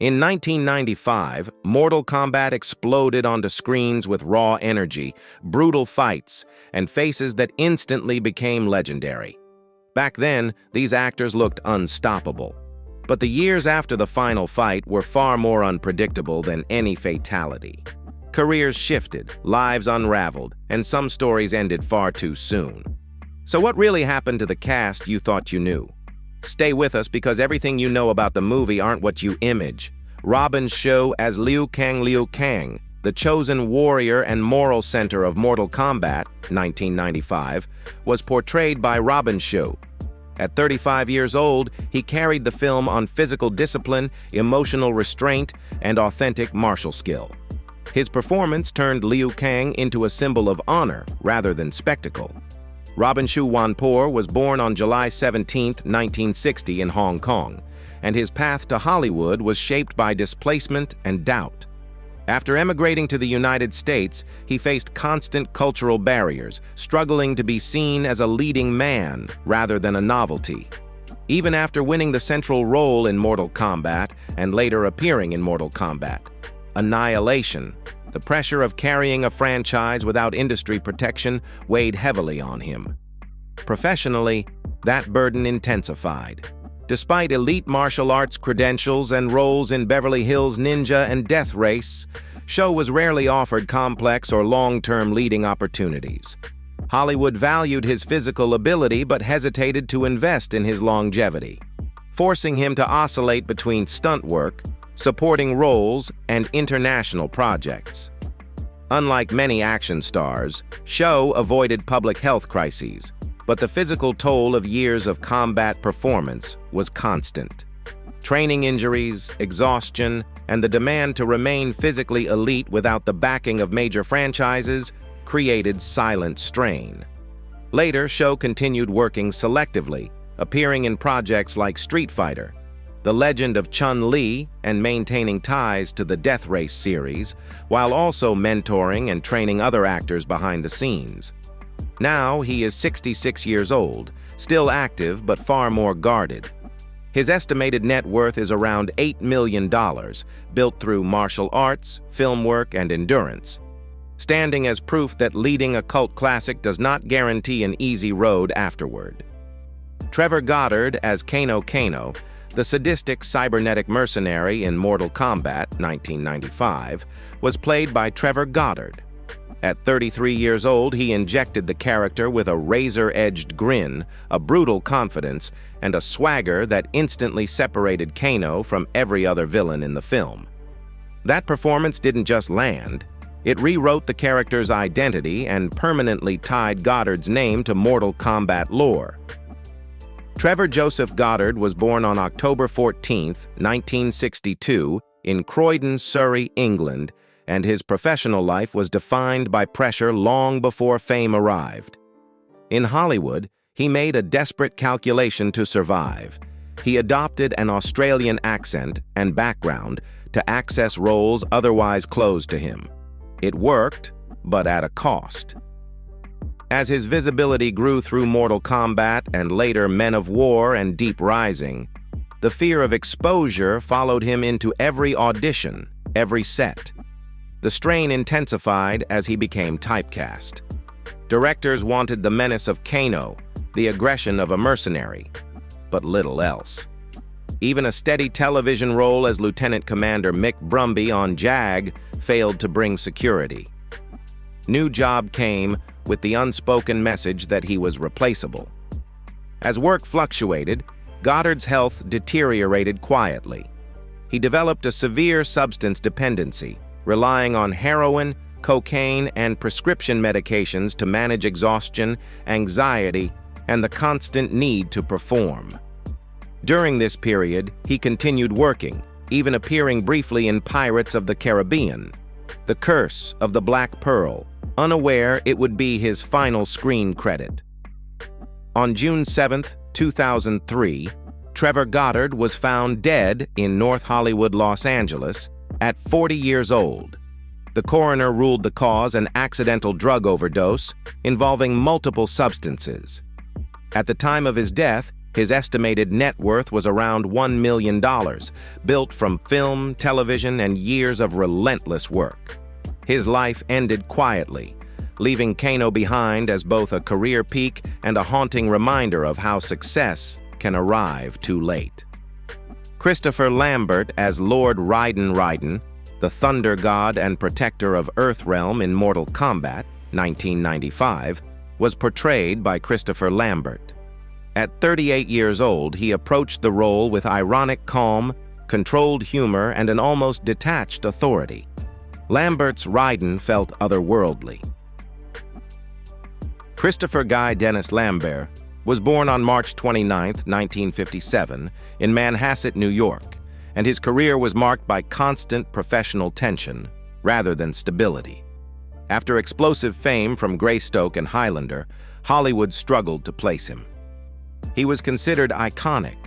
In 1995, Mortal Kombat exploded onto screens with raw energy, brutal fights, and faces that instantly became legendary. Back then, these actors looked unstoppable. But the years after the final fight were far more unpredictable than any fatality. Careers shifted, lives unraveled, and some stories ended far too soon. So what really happened to the cast you thought you knew? Stay with us because everything you know about the movie aren't what you image. Robin Shou as Liu Kang, the chosen warrior and moral center of Mortal Kombat, 1995, was portrayed by Robin Shou. At 35 years old, he carried the film on physical discipline, emotional restraint, and authentic martial skill. His performance turned Liu Kang into a symbol of honor rather than spectacle. Robin Shou Wanpour was born on July 17, 1960 in Hong Kong, and his path to Hollywood was shaped by displacement and doubt. After emigrating to the United States, he faced constant cultural barriers, struggling to be seen as a leading man rather than a novelty. Even after winning the central role in Mortal Kombat and later appearing in Mortal Kombat Annihilation, the pressure of carrying a franchise without industry protection weighed heavily on him. Professionally, that burden intensified. Despite elite martial arts credentials and roles in Beverly Hills Ninja and Death Race, Shou was rarely offered complex or long-term leading opportunities. Hollywood valued his physical ability but hesitated to invest in his longevity, forcing him to oscillate between stunt work, supporting roles, and international projects. Unlike many action stars, Shou avoided public health crises, but the physical toll of years of combat performance was constant. Training injuries, exhaustion, and the demand to remain physically elite without the backing of major franchises created silent strain. Later, Shou continued working selectively, appearing in projects like Street Fighter, The Legend of Chun-Li, and maintaining ties to the Death Race series, while also mentoring and training other actors behind the scenes. Now, he is 66 years old, still active but far more guarded. His estimated net worth is around $8 million, built through martial arts, film work, and endurance, standing as proof that leading a cult classic does not guarantee an easy road afterward. Trevor Goddard as Kano, the sadistic cybernetic mercenary in Mortal Kombat 1995, was played by Trevor Goddard. At 33 years old, he injected the character with a razor-edged grin, a brutal confidence, and a swagger that instantly separated Kano from every other villain in the film. That performance didn't just land, it rewrote the character's identity and permanently tied Goddard's name to Mortal Kombat lore. Trevor Joseph Goddard was born on October 14, 1962, in Croydon, Surrey, England, and his professional life was defined by pressure long before fame arrived. In Hollywood, he made a desperate calculation to survive. He adopted an Australian accent and background to access roles otherwise closed to him. It worked, but at a cost. As his visibility grew through Mortal Kombat and later Men of War and Deep Rising, the fear of exposure followed him into every audition, every set. The strain intensified as he became typecast. Directors wanted the menace of Kano, the aggression of a mercenary, but little else. Even a steady television role as Lieutenant Commander Mick Brumby on JAG failed to bring security. New job came with the unspoken message that he was replaceable. As work fluctuated, Goddard's health deteriorated quietly. He developed a severe substance dependency, relying on heroin, cocaine, and prescription medications to manage exhaustion, anxiety, and the constant need to perform. During this period, he continued working, even appearing briefly in Pirates of the Caribbean, The Curse of the Black Pearl, unaware it would be his final screen credit. On June 7, 2003, Trevor Goddard was found dead in North Hollywood, Los Angeles, at 40 years old. The coroner ruled the cause an accidental drug overdose involving multiple substances. At the time of his death, His estimated net worth was around $1 million, built from film, television, and years of relentless work. His life ended quietly, leaving Kano behind as both a career peak and a haunting reminder of how success can arrive too late. Christopher Lambert as Lord Raiden, the Thunder God and protector of Earthrealm in Mortal Kombat, 1995, was portrayed by Christopher Lambert. At 38 years old, he approached the role with ironic calm, controlled humor, and an almost detached authority. Lambert's Raiden felt otherworldly. Christopher Guy Dennis Lambert was born on March 29, 1957, in Manhasset, New York, and his career was marked by constant professional tension rather than stability. After explosive fame from Greystoke and Highlander, Hollywood struggled to place him. He was considered iconic,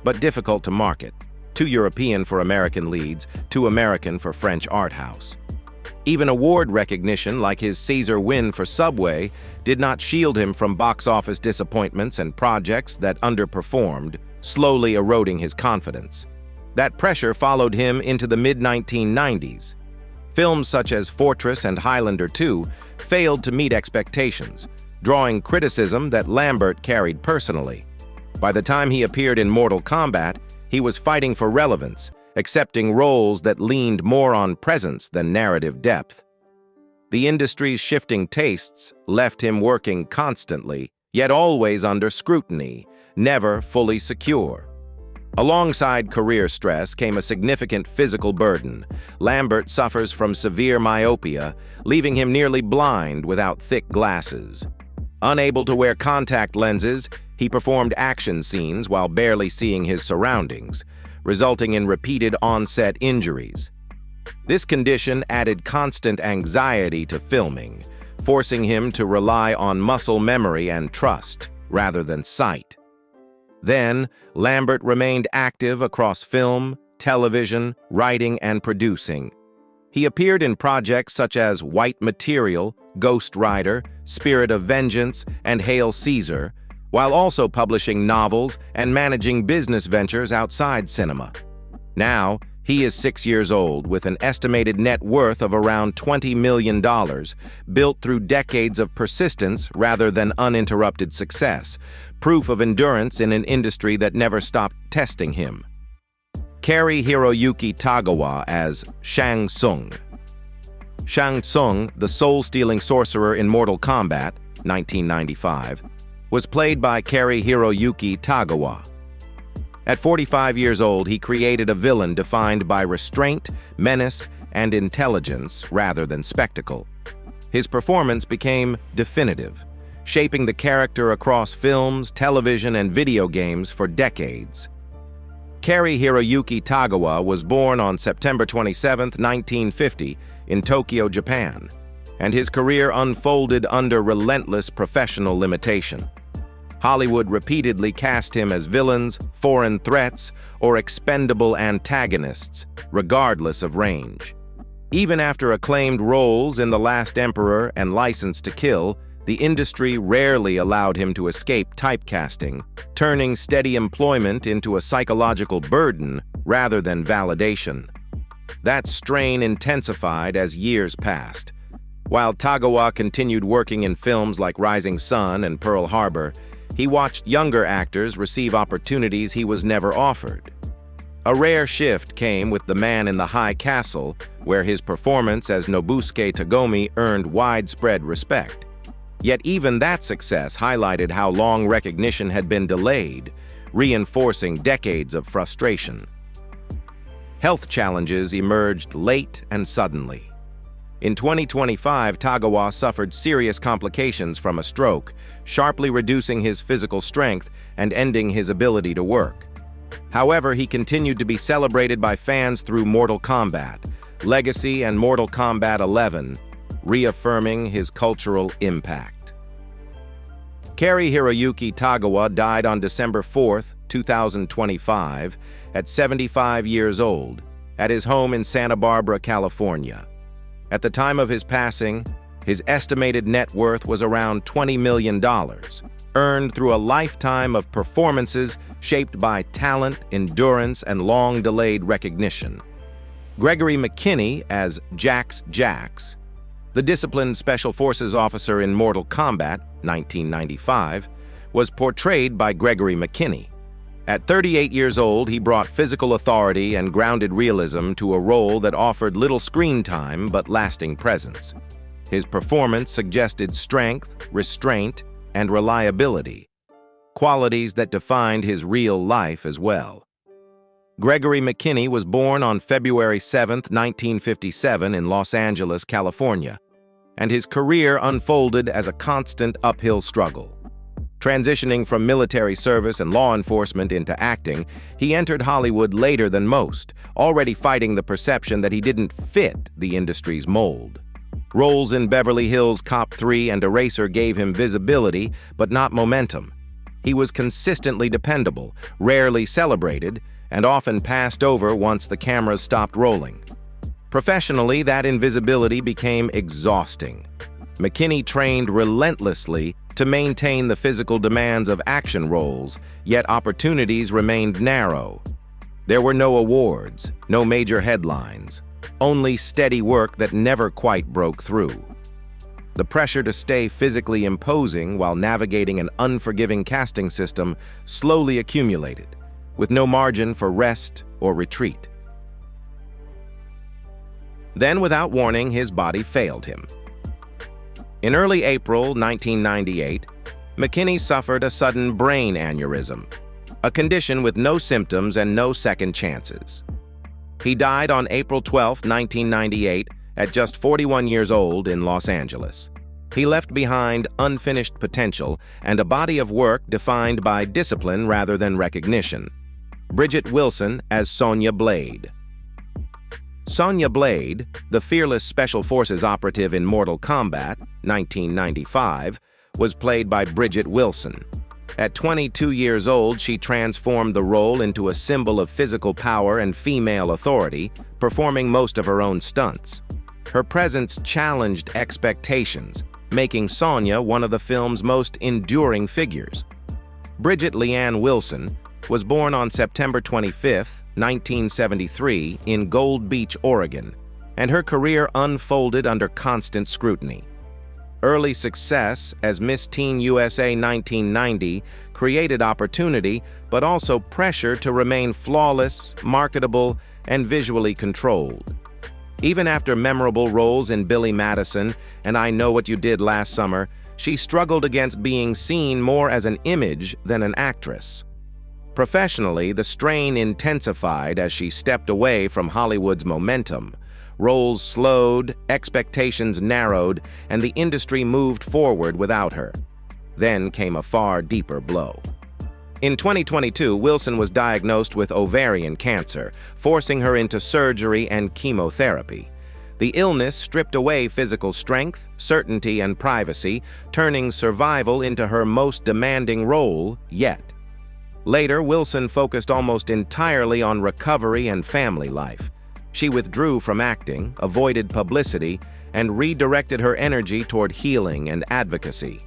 but difficult to market, too European for American leads, too American for French art house. Even award recognition like his Caesar win for Subway did not shield him from box office disappointments and projects that underperformed, slowly eroding his confidence. That pressure followed him into the mid-1990s. Films such as Fortress and Highlander 2 failed to meet expectations, drawing criticism that Lambert carried personally. By the time he appeared in Mortal Kombat, he was fighting for relevance, accepting roles that leaned more on presence than narrative depth. The industry's shifting tastes left him working constantly, yet always under scrutiny, never fully secure. Alongside career stress came a significant physical burden. Lambert suffers from severe myopia, leaving him nearly blind without thick glasses. Unable to wear contact lenses, he performed action scenes while barely seeing his surroundings, resulting in repeated onset injuries. This condition added constant anxiety to filming, forcing him to rely on muscle memory and trust rather than sight. Then, Lambert remained active across film, television, writing, and producing. He appeared in projects such as White Material, Ghost Rider, Spirit of Vengeance, and Hail Caesar, while also publishing novels and managing business ventures outside cinema. Now, he is 6 years old with an estimated net worth of around $20 million, built through decades of persistence rather than uninterrupted success, proof of endurance in an industry that never stopped testing him. Cary-Hiroyuki Tagawa as Shang Tsung. Shang Tsung, the soul-stealing sorcerer in Mortal Kombat, 1995, was played by Cary-Hiroyuki Tagawa. At 45 years old, he created a villain defined by restraint, menace, and intelligence rather than spectacle. His performance became definitive, shaping the character across films, television, and video games for decades. Cary-Hiroyuki Tagawa was born on September 27, 1950, in Tokyo, Japan, and his career unfolded under relentless professional limitation. Hollywood repeatedly cast him as villains, foreign threats, or expendable antagonists, regardless of range. Even after acclaimed roles in The Last Emperor and License to Kill, the industry rarely allowed him to escape typecasting, turning steady employment into a psychological burden rather than validation. That strain intensified as years passed. While Tagawa continued working in films like Rising Sun and Pearl Harbor, he watched younger actors receive opportunities he was never offered. A rare shift came with The Man in the High Castle, where his performance as Nobusuke Tagomi earned widespread respect. Yet even that success highlighted how long recognition had been delayed, reinforcing decades of frustration. Health challenges emerged late and suddenly. In 2025, Tagawa suffered serious complications from a stroke, sharply reducing his physical strength and ending his ability to work. However, he continued to be celebrated by fans through Mortal Kombat, Legacy, and Mortal Kombat 11, reaffirming his cultural impact. Cary-Hiroyuki Tagawa died on December 4, 2025, at 75 years old, at his home in Santa Barbara, California. At the time of his passing, his estimated net worth was around $20 million, earned through a lifetime of performances shaped by talent, endurance, and long-delayed recognition. Gregory McKinney as Jax, the disciplined Special Forces officer in Mortal Kombat, 1995, was portrayed by Gregory McKinney. At 38 years old, he brought physical authority and grounded realism to a role that offered little screen time but lasting presence. His performance suggested strength, restraint, and reliability, qualities that defined his real life as well. Gregory McKinney was born on February 7, 1957 in Los Angeles, California, and his career unfolded as a constant uphill struggle. Transitioning from military service and law enforcement into acting, he entered Hollywood later than most, already fighting the perception that he didn't fit the industry's mold. Roles in Beverly Hills Cop 3 and Eraser gave him visibility, but not momentum. He was consistently dependable, rarely celebrated, and often passed over once the cameras stopped rolling. Professionally, that invisibility became exhausting. McKinney trained relentlessly to maintain the physical demands of action roles, yet opportunities remained narrow. There were no awards, no major headlines, only steady work that never quite broke through. The pressure to stay physically imposing while navigating an unforgiving casting system slowly accumulated, with no margin for rest or retreat. Then, without warning, his body failed him. In early April 1998, McKinney suffered a sudden brain aneurysm, a condition with no symptoms and no second chances. He died on April 12, 1998, at just 41 years old in Los Angeles. He left behind unfinished potential and a body of work defined by discipline rather than recognition. Bridgette Wilson as Sonya Blade. Sonya Blade, the fearless Special Forces operative in Mortal Kombat, 1995, was played by Bridgette Wilson. At 22 years old, she transformed the role into a symbol of physical power and female authority, performing most of her own stunts. Her presence challenged expectations, making Sonya one of the film's most enduring figures. Bridgette Leanne Wilson was born on September 25, 1973, in Gold Beach, Oregon, and her career unfolded under constant scrutiny. Early success as Miss Teen USA 1990 created opportunity, but also pressure to remain flawless, marketable, and visually controlled. Even after memorable roles in Billy Madison and I Know What You Did Last Summer, she struggled against being seen more as an image than an actress. Professionally, the strain intensified as she stepped away from Hollywood's momentum. Roles slowed, expectations narrowed, and the industry moved forward without her. Then came a far deeper blow. In 2022, Wilson was diagnosed with ovarian cancer, forcing her into surgery and chemotherapy. The illness stripped away physical strength, certainty, and privacy, turning survival into her most demanding role yet. Later, Wilson focused almost entirely on recovery and family life. She withdrew from acting, avoided publicity, and redirected her energy toward healing and advocacy.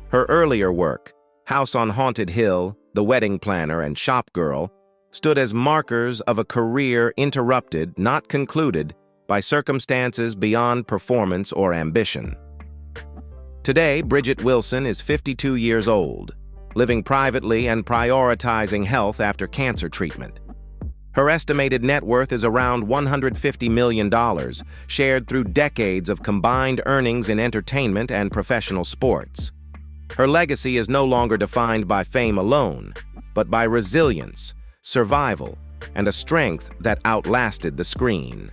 Her earlier work, House on Haunted Hill, The Wedding Planner, and Shop Girl, stood as markers of a career interrupted, not concluded, by circumstances beyond performance or ambition. Today, Bridgette Wilson is 52 years old, living privately and prioritizing health after cancer treatment. Her estimated net worth is around $150 million, shared through decades of combined earnings in entertainment and professional sports. Her legacy is no longer defined by fame alone, but by resilience, survival, and a strength that outlasted the screen.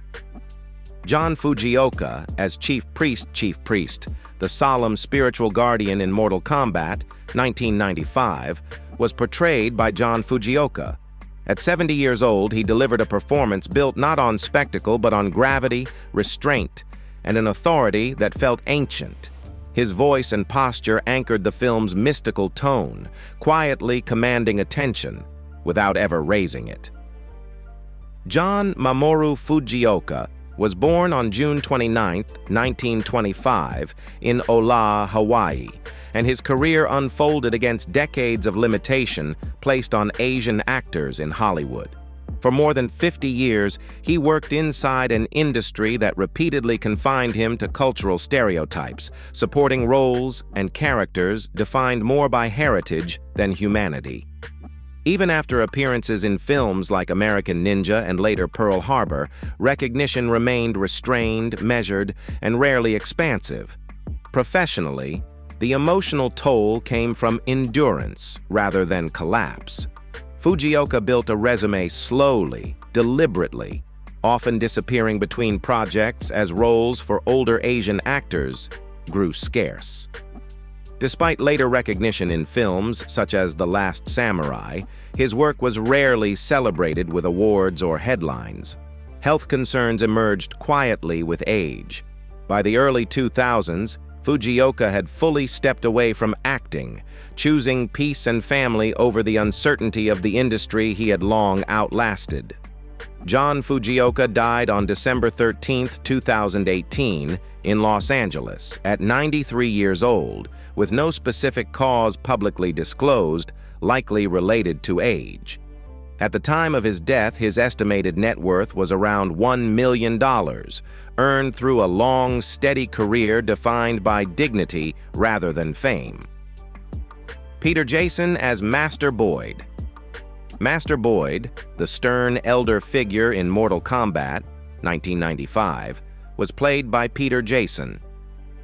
John Fujioka as Chief Priest, the solemn spiritual guardian in Mortal Kombat, 1995, was portrayed by John Fujioka. At 70 years old, he delivered a performance built not on spectacle but on gravity, restraint, and an authority that felt ancient. His voice and posture anchored the film's mystical tone, quietly commanding attention without ever raising it. John Mamoru Fujioka was born on June 29, 1925, in Oahu, Hawaii, and his career unfolded against decades of limitation placed on Asian actors in Hollywood. For more than 50 years, he worked inside an industry that repeatedly confined him to cultural stereotypes, supporting roles and characters defined more by heritage than humanity. Even after appearances in films like American Ninja and later Pearl Harbor, recognition remained restrained, measured, and rarely expansive. Professionally, the emotional toll came from endurance rather than collapse. Fujioka built a resume slowly, deliberately, often disappearing between projects as roles for older Asian actors grew scarce. Despite later recognition in films such as The Last Samurai, his work was rarely celebrated with awards or headlines. Health concerns emerged quietly with age. By the early 2000s, Fujioka had fully stepped away from acting, choosing peace and family over the uncertainty of the industry he had long outlasted. John Fujioka died on December 13, 2018, in Los Angeles, at 93 years old, with no specific cause publicly disclosed, likely related to age. At the time of his death, his estimated net worth was around $1 million, earned through a long, steady career defined by dignity rather than fame. Peter Jason as Master Boyd. Master Boyd, the stern elder figure in Mortal Kombat, 1995, was played by Peter Jason.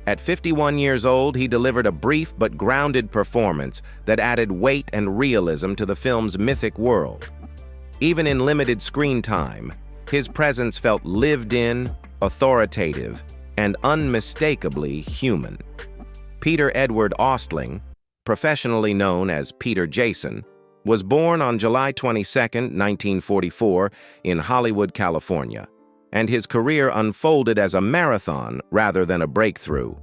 At 51 years old, he delivered a brief but grounded performance that added weight and realism to the film's mythic world. Even in limited screen time, his presence felt lived-in, authoritative, and unmistakably human. Peter Edward Ostling, professionally known as Peter Jason, was born on July 22, 1944, in Hollywood, California, and his career unfolded as a marathon rather than a breakthrough.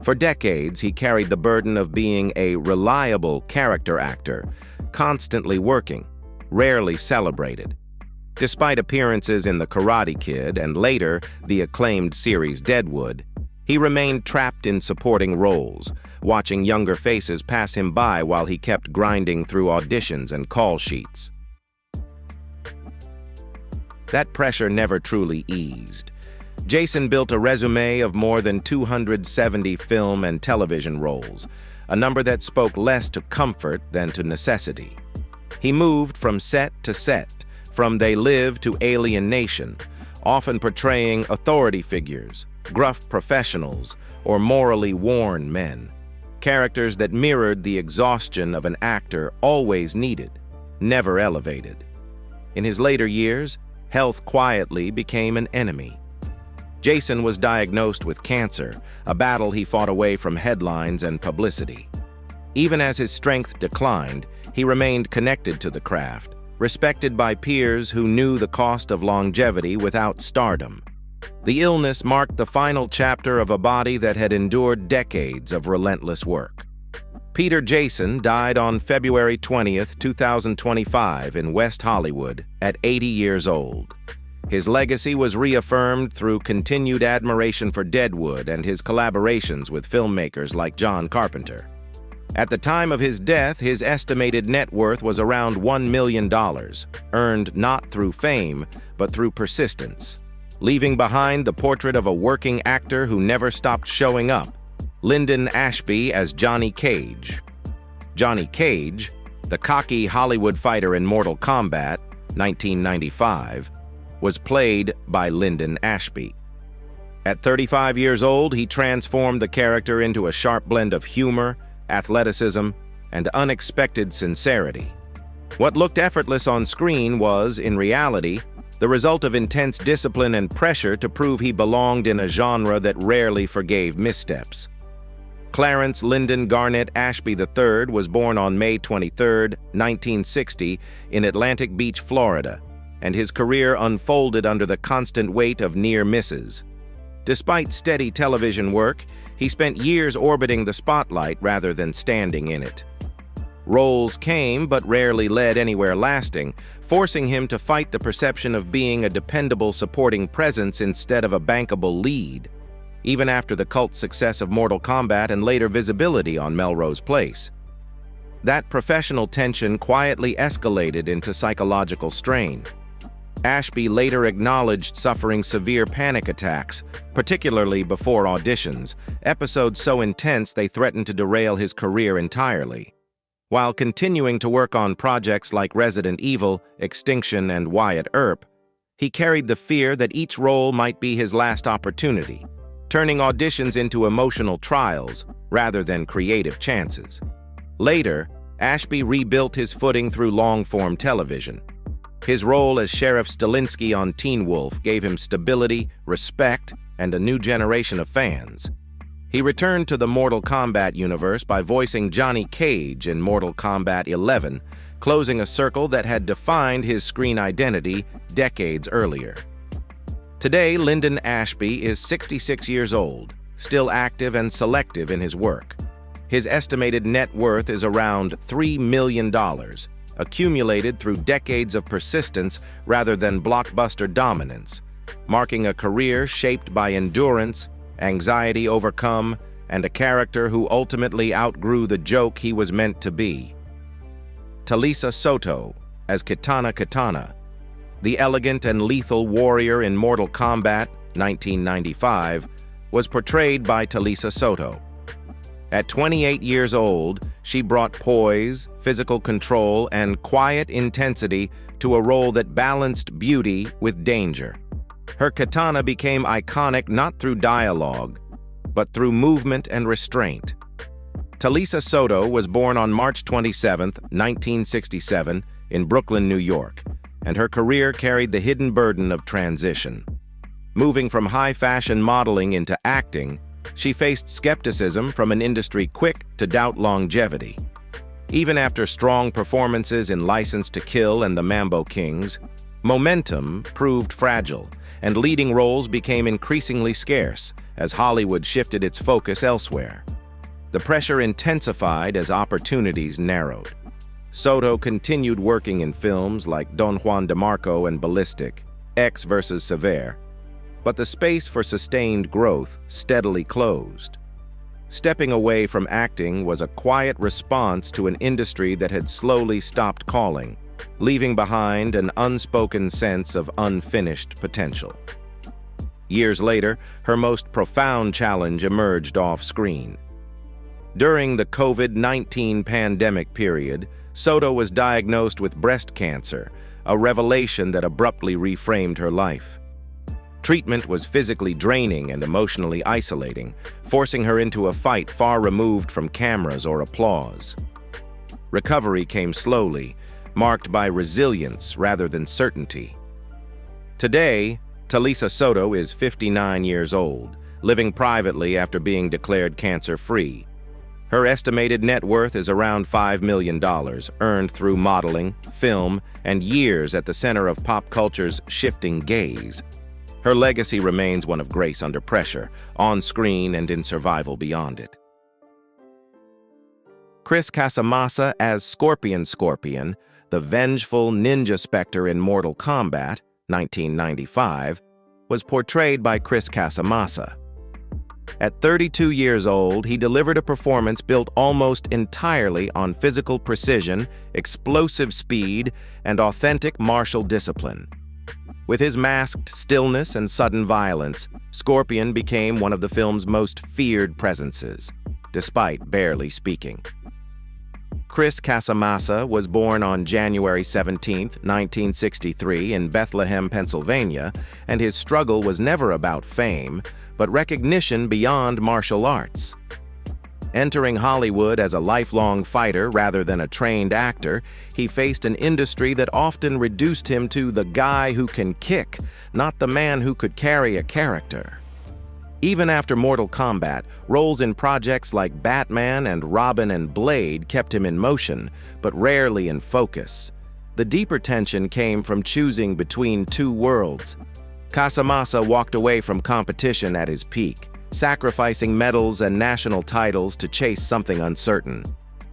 For decades, he carried the burden of being a reliable character actor, constantly working, rarely celebrated. Despite appearances in The Karate Kid and later the acclaimed series Deadwood, he remained trapped in supporting roles, watching younger faces pass him by while he kept grinding through auditions and call sheets. That pressure never truly eased. Jason built a resume of more than 270 film and television roles, a number that spoke less to comfort than to necessity. He moved from set to set, from They Live to Alien Nation, often portraying authority figures, gruff professionals, or morally worn men, characters that mirrored the exhaustion of an actor always needed, never elevated. In his later years, health quietly became an enemy. Jason was diagnosed with cancer, a battle he fought away from headlines and publicity. Even as his strength declined, he remained connected to the craft, respected by peers who knew the cost of longevity without stardom. The illness marked the final chapter of a body that had endured decades of relentless work. Peter Jason died on February 20, 2025 in West Hollywood at 80 years old. His legacy was reaffirmed through continued admiration for Deadwood and his collaborations with filmmakers like John Carpenter. At the time of his death, his estimated net worth was around $1 million, earned not through fame, but through persistence, leaving behind the portrait of a working actor who never stopped showing up, Linden Ashby as Johnny Cage. Johnny Cage, the cocky Hollywood fighter in Mortal Kombat, 1995, was played by Linden Ashby. At 35 years old, he transformed the character into a sharp blend of humor, athleticism, and unexpected sincerity. What looked effortless on screen was, in reality, the result of intense discipline and pressure to prove he belonged in a genre that rarely forgave missteps. Clarence Linden Garnett Ashby III was born on May 23, 1960, in Atlantic Beach, Florida, and his career unfolded under the constant weight of near misses. Despite steady television work, he spent years orbiting the spotlight rather than standing in it. Roles came but rarely led anywhere lasting, forcing him to fight the perception of being a dependable supporting presence instead of a bankable lead, even after the cult success of Mortal Kombat and later visibility on Melrose Place. That professional tension quietly escalated into psychological strain. Ashby later acknowledged suffering severe panic attacks, particularly before auditions, episodes so intense they threatened to derail his career entirely. While continuing to work on projects like Resident Evil, Extinction, and Wyatt Earp, he carried the fear that each role might be his last opportunity, turning auditions into emotional trials rather than creative chances. Later, Ashby rebuilt his footing through long-form television. His role as Sheriff Stilinski on Teen Wolf gave him stability, respect, and a new generation of fans. He returned to the Mortal Kombat universe by voicing Johnny Cage in Mortal Kombat 11, closing a circle that had defined his screen identity decades earlier. Today, Linden Ashby is 66 years old, still active and selective in his work. His estimated net worth is around $3 million, accumulated through decades of persistence rather than blockbuster dominance, marking a career shaped by endurance, anxiety overcome, and a character who ultimately outgrew the joke he was meant to be. Talisa Soto, as Kitana, the elegant and lethal warrior in Mortal Kombat 1995, was portrayed by Talisa Soto. At 28 years old, she brought poise, physical control, and quiet intensity to a role that balanced beauty with danger. Her katana became iconic not through dialogue, but through movement and restraint. Talisa Soto was born on March 27, 1967, in Brooklyn, New York, and her career carried the hidden burden of transition. Moving from high-fashion modeling into acting, she faced skepticism from an industry quick to doubt longevity. Even after strong performances in License to Kill and The Mambo Kings, momentum proved fragile, and leading roles became increasingly scarce as Hollywood shifted its focus elsewhere. The pressure intensified as opportunities narrowed. Soto continued working in films like Don Juan DeMarco and Ballistic, X vs. Sever, but the space for sustained growth steadily closed. Stepping away from acting was a quiet response to an industry that had slowly stopped calling, leaving behind an unspoken sense of unfinished potential. Years later, her most profound challenge emerged off-screen. During the COVID-19 pandemic period, Soto was diagnosed with breast cancer, a revelation that abruptly reframed her life. Treatment was physically draining and emotionally isolating, forcing her into a fight far removed from cameras or applause. Recovery came slowly, marked by resilience rather than certainty. Today, Talisa Soto is 59 years old, living privately after being declared cancer-free. Her estimated net worth is around $5 million, earned through modeling, film, and years at the center of pop culture's shifting gaze. Her legacy remains one of grace under pressure, on screen and in survival beyond it. Casamassa as Scorpion, the vengeful ninja specter in Mortal Kombat 1995, was portrayed by Casamassa. At 32 years old, he delivered a performance built almost entirely on physical precision, explosive speed, and authentic martial discipline. With his masked stillness and sudden violence, Scorpion became one of the film's most feared presences, despite barely speaking. Casamassa was born on January 17, 1963, in Bethlehem, Pennsylvania, and his struggle was never about fame, but recognition beyond martial arts. Entering Hollywood as a lifelong fighter rather than a trained actor, he faced an industry that often reduced him to the guy who can kick, not the man who could carry a character. Even after Mortal Kombat, roles in projects like Batman and Robin and Blade kept him in motion, but rarely in focus. The deeper tension came from choosing between two worlds. Casamassa walked away from competition at his peak, sacrificing medals and national titles to chase something uncertain.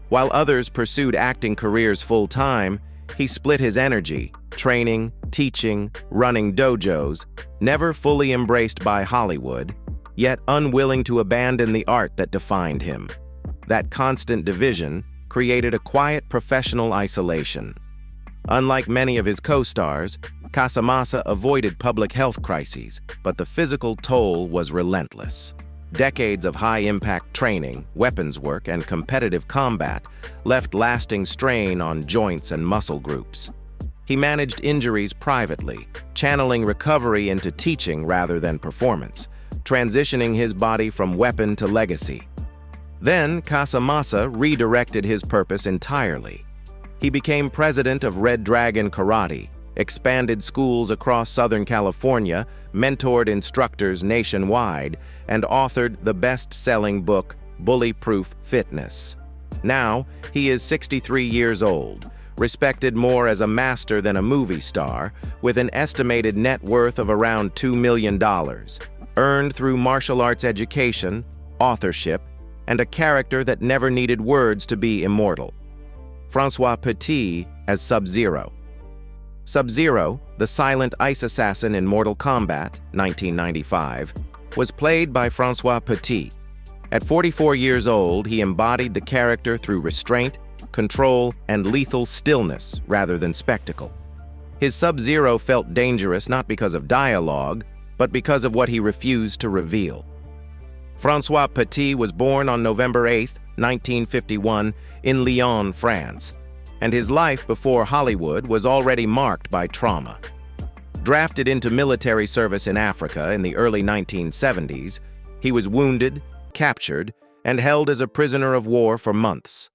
While others pursued acting careers full-time, he split his energy, training, teaching, running dojos, never fully embraced by Hollywood, yet unwilling to abandon the art that defined him. That constant division created a quiet professional isolation. Unlike many of his co-stars, Casamassa avoided public health crises, but the physical toll was relentless. Decades of high-impact training, weapons work, and competitive combat left lasting strain on joints and muscle groups. He managed injuries privately, channeling recovery into teaching rather than performance, transitioning his body from weapon to legacy. Then, Casamassa redirected his purpose entirely. He became president of Red Dragon Karate, expanded schools across Southern California, mentored instructors nationwide, and authored the best-selling book, Bully-Proof Fitness. Now, he is 63 years old, respected more as a master than a movie star, with an estimated net worth of around $2 million, earned through martial arts education, authorship, and a character that never needed words to be immortal. François Petit as Sub-Zero. Sub-Zero, the silent ice assassin in Mortal Kombat, 1995, was played by François Petit. At 44 years old, he embodied the character through restraint, control, and lethal stillness rather than spectacle. His Sub-Zero felt dangerous not because of dialogue, but because of what he refused to reveal. François Petit was born on November 8, 1951, in Lyon, France, and his life before Hollywood was already marked by trauma. Drafted into military service in Africa in the early 1970s, he was wounded, captured, and held as a prisoner of war for months.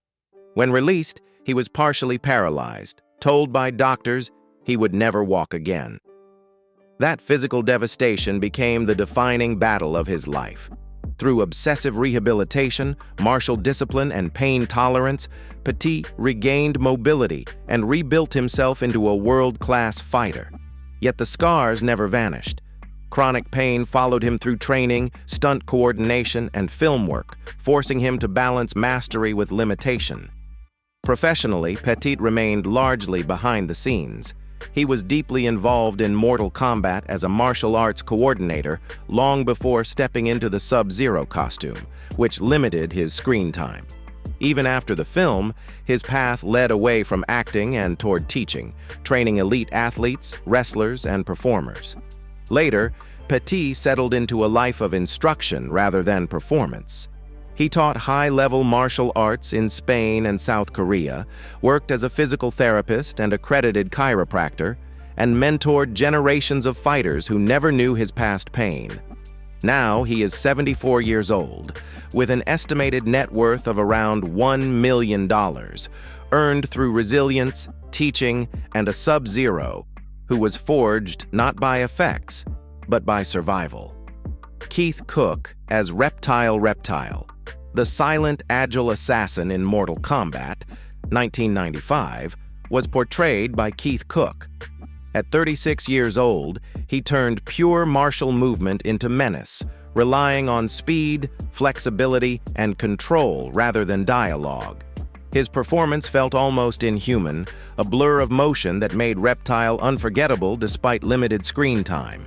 When released, he was partially paralyzed, told by doctors he would never walk again. That physical devastation became the defining battle of his life. Through obsessive rehabilitation, martial discipline, and pain tolerance, Petit regained mobility and rebuilt himself into a world-class fighter. Yet the scars never vanished. Chronic pain followed him through training, stunt coordination, and film work, forcing him to balance mastery with limitation. Professionally, Petit remained largely behind the scenes. He was deeply involved in Mortal Kombat as a martial arts coordinator long before stepping into the Sub-Zero costume, which limited his screen time. Even after the film, his path led away from acting and toward teaching, training elite athletes, wrestlers, and performers. Later, Petit settled into a life of instruction rather than performance. He taught high-level martial arts in Spain and South Korea, worked as a physical therapist and accredited chiropractor, and mentored generations of fighters who never knew his past pain. Now he is 74 years old, with an estimated net worth of around $1 million, earned through resilience, teaching, and a Sub-Zero who was forged not by effects, but by survival. Cooke as Reptile, the silent, agile assassin in Mortal Kombat, 1995, was portrayed by Cooke. At 36 years old, he turned pure martial movement into menace, relying on speed, flexibility, and control rather than dialogue. His performance felt almost inhuman, a blur of motion that made Reptile unforgettable despite limited screen time.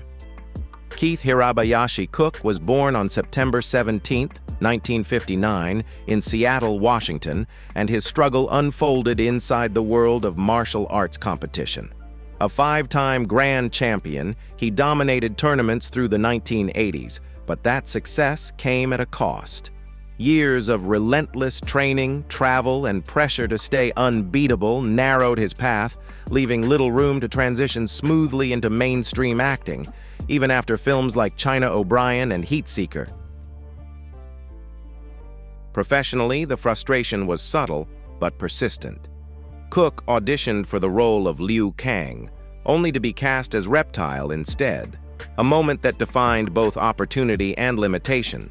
Cary-Hiroyuki Tagawa was born on September 17, 1959, in Seattle, Washington, and his struggle unfolded inside the world of martial arts competition. A five-time grand champion, he dominated tournaments through the 1980s, but that success came at a cost. Years of relentless training, travel, and pressure to stay unbeatable narrowed his path, leaving little room to transition smoothly into mainstream acting, even after films like China O'Brien and Heat Seeker. Professionally, the frustration was subtle but persistent. Cooke auditioned for the role of Kang, only to be cast as Reptile instead, a moment that defined both opportunity and limitation.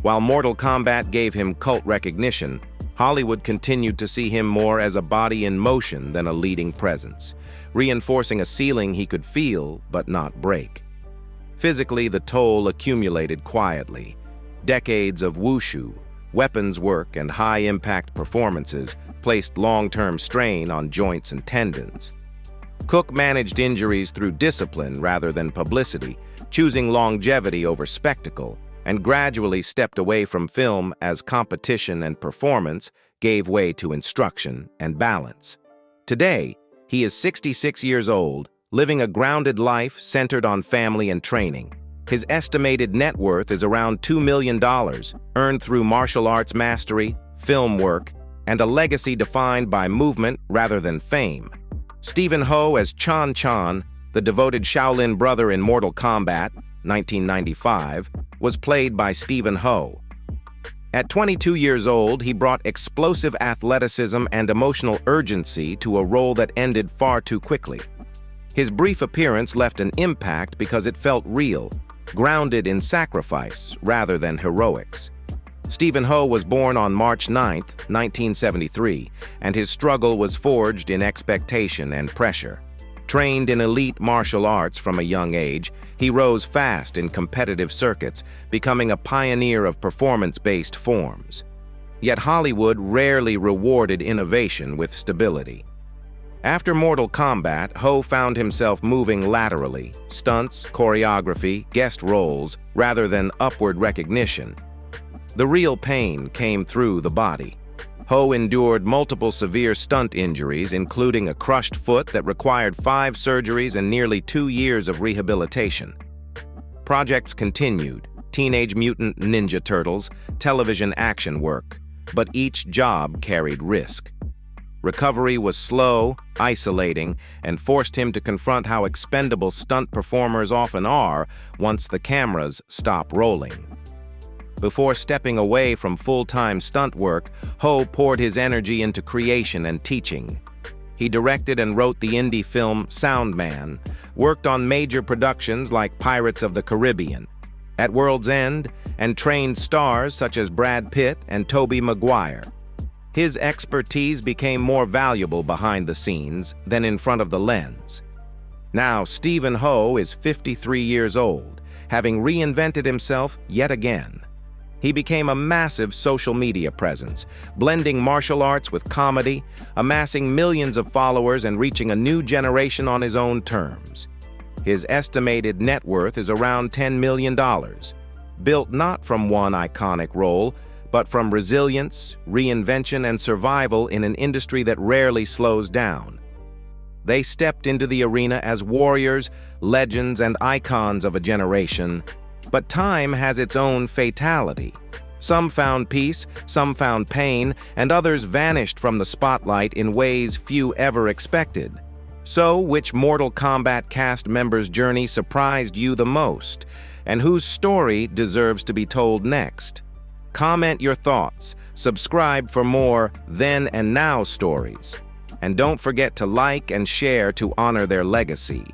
While Mortal Kombat gave him cult recognition, Hollywood continued to see him more as a body in motion than a leading presence, reinforcing a ceiling he could feel but not break. Physically, the toll accumulated quietly. Decades of wushu, weapons work, and high-impact performances placed long-term strain on joints and tendons. Cooke managed injuries through discipline rather than publicity, choosing longevity over spectacle, and gradually stepped away from film as competition and performance gave way to instruction and balance. Today, he is 66 years old, living a grounded life centered on family and training. His estimated net worth is around $2 million, earned through martial arts mastery, film work, and a legacy defined by movement rather than fame. Stephen Ho as Chan Chan, the devoted Shaolin brother in Mortal Kombat, 1995, was played by Stephen Ho. At 22 years old, he brought explosive athleticism and emotional urgency to a role that ended far too quickly. His brief appearance left an impact because it felt real, grounded in sacrifice rather than heroics. Stephen Ho was born on March 9, 1973, and his struggle was forged in expectation and pressure. Trained in elite martial arts from a young age, he rose fast in competitive circuits, becoming a pioneer of performance-based forms. Yet Hollywood rarely rewarded innovation with stability. After Mortal Kombat, Ho found himself moving laterally, stunts, choreography, guest roles, rather than upward recognition. The real pain came through the body. Ho endured multiple severe stunt injuries, including a crushed foot that required 5 surgeries and nearly 2 years of rehabilitation. Projects continued: Teenage Mutant Ninja Turtles, television action work, but each job carried risk. Recovery was slow, isolating, and forced him to confront how expendable stunt performers often are once the cameras stop rolling. Before stepping away from full-time stunt work, Ho poured his energy into creation and teaching. He directed and wrote the indie film Sound Man, worked on major productions like Pirates of the Caribbean, At World's End, and trained stars such as Brad Pitt and Tobey Maguire. His expertise became more valuable behind the scenes than in front of the lens. Now, Stephen Ho is 53 years old, having reinvented himself yet again. He became a massive social media presence, blending martial arts with comedy, amassing millions of followers and reaching a new generation on his own terms. His estimated net worth is around $10 million, built not from one iconic role, but from resilience, reinvention, and survival in an industry that rarely slows down. They stepped into the arena as warriors, legends, and icons of a generation. But time has its own fatality. Some found peace, some found pain, and others vanished from the spotlight in ways few ever expected. So, which Mortal Kombat cast member's journey surprised you the most, and whose story deserves to be told next? Comment your thoughts, subscribe for more then and now stories, and don't forget to like and share to honor their legacy.